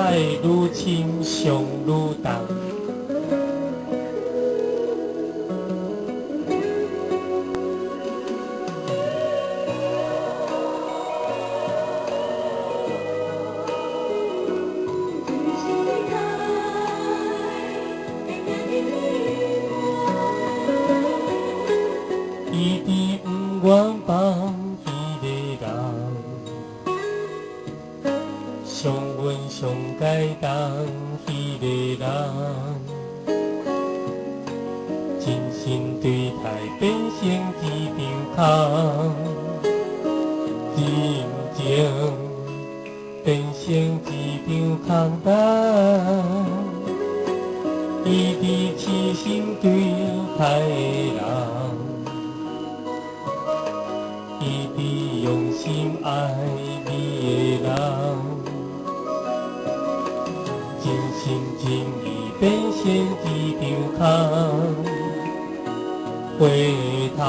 爱愈深，伤愈重。伊伫不愿放迄个人，伤阮上该当迄个人，真心对待变成一张空，真情变成一张空单。伊伫痴心对待的人。伊伫用心爱你的人，真心真意变成一张空，回头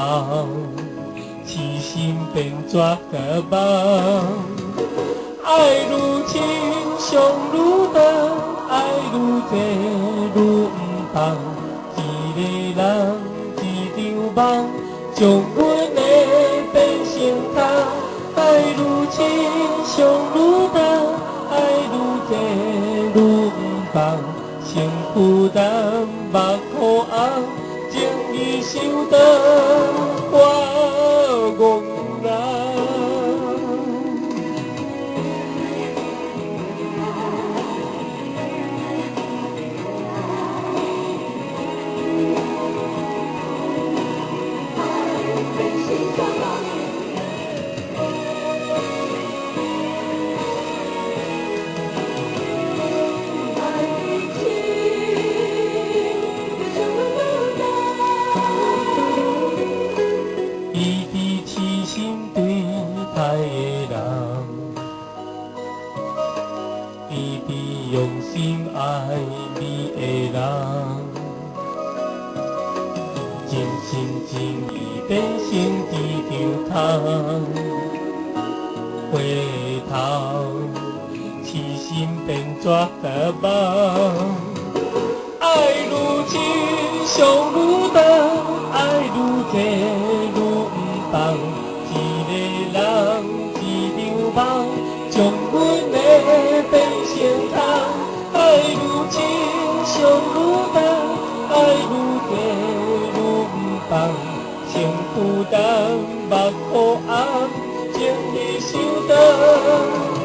痴心变绝个梦，爱愈深，伤愈重，爱愈多愈不放，一个人一张梦，将阮的变成空，爱愈深，伤愈重，爱愈多愈不放，身负担目眶红，情义受到我憨人。伊伫痴心对待的人，伊伫用心爱你的人，真心真意变成一张空，回头痴心变绝个梦，爱愈深，伤愈重，爱愈多愈不放，一个人一张梦，将阮的变成空，爱愈深，伤愈重，爱愈多愈不放，身负担目眶红，情义受到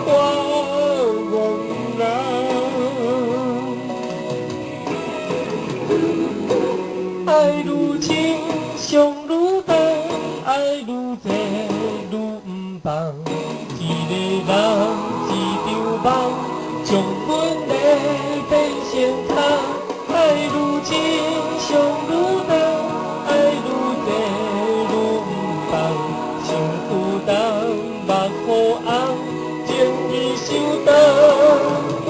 我憨人，爱愈深，伤愈重，爱愈多愈不放，一个人一张梦，将阮的变成空，爱愈深，伤愈重，爱愈多愈不放，身负担目眶红，情义受到我。